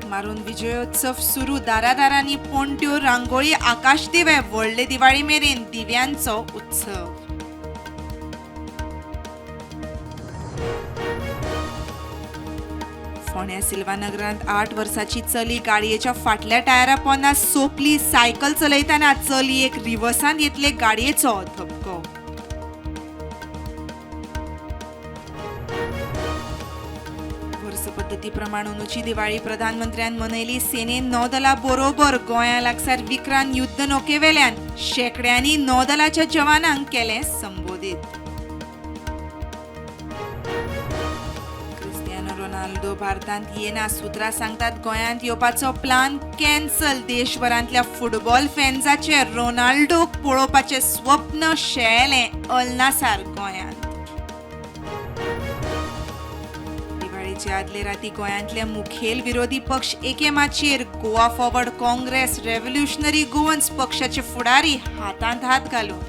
हाक मारून विजयोत्सव सुरू. दारादारांनी पोंट्यो, रांगोळी, आकाश दिवे. व्हडले दिवाळी मेरेन दिव्यांचो उत्सव. फोंड्या सिल्वानगरांत 8 वर्साची चली गाडयेच्या फाटल्या टायरा पोंदा सोंपली. सायकल चलयतना चलयेक रिवर्सांत येतले गाडयेचो धपको. वर्स पद्दती प्रमाण अंदूची दिवाळी प्रधानमंत्र्यान मनयली. सेनेन नौदला बरोबर गोंया लागसार विक्रांत युद्ध नौकेवेल्यान शेकड्यांनी नौदलाच्या जवानांक केले संबोधीत. क्रिस्टियानो रोनाल्डो भारतांत येना. सुत्रां सांगतात गोंयांत येवपाचो प्लान कॅन्सल. देशभरांतल्या फुटबॉल फॅन्साचे रोनाल्डोक पळोवपाचें स्वप्न शेळेलें अल नासार गोंयांत. दिवाळीचे आदले राती गोंयांतले मुखेल विरोधी पक्ष एके माचयेर. Goa forward Congress, revolutionary Goans पक्षाचे फुडारी हातांत हात घालून.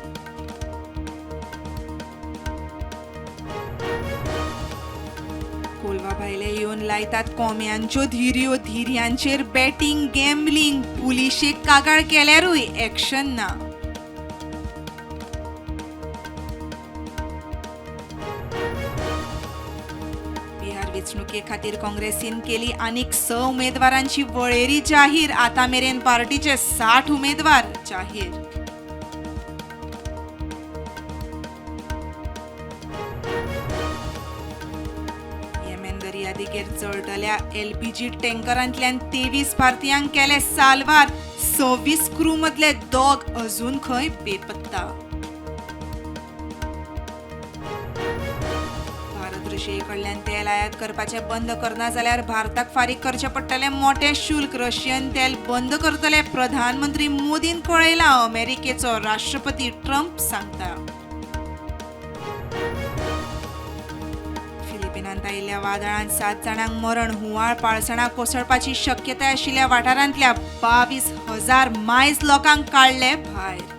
कोलवा भायले येवन लायतात कोंब्यांच्यो धिऱ्यो. धिऱ्यांचेर बॅटींग, गॅम्बलिंग. पुलिशेक कागाळ केल्यारूय एक्शन ना. बिहार वेंचणुके खातीर काँग्रेसीन केली आनीक 6 उमेदवारांची वळेरी जाहीर. आतां मेरेन पार्टीचे 60 उमेदवार जाहीर. येमेन दर्यादेगेर चळटल्या LPG टँकरांतल्यान 23 भारतीयांक केले साल्वार. 26 क्रू मदले 2 अजून खंय बेपत्ता. भारत रशिये कडल्यान तेल आयात करपाचे बंद करना जाल्यार भारताक फारीक करचे पडटले मोठे शुल्क. रशियन तेल बंद करतले प्रधानमंत्री मोदीन कळयला. अमेरिकेचो राष्ट्रपती ट्रम्प सांगता. फिलिपिनांत आयिल्ल्या वादळांत 7 जाणांक मरण. हुंवार पाळसणां कोसळपाची शक्यताय आशिल्ल्या वाठारांतल्या 22,000 मायज लोकांक काडले भायर.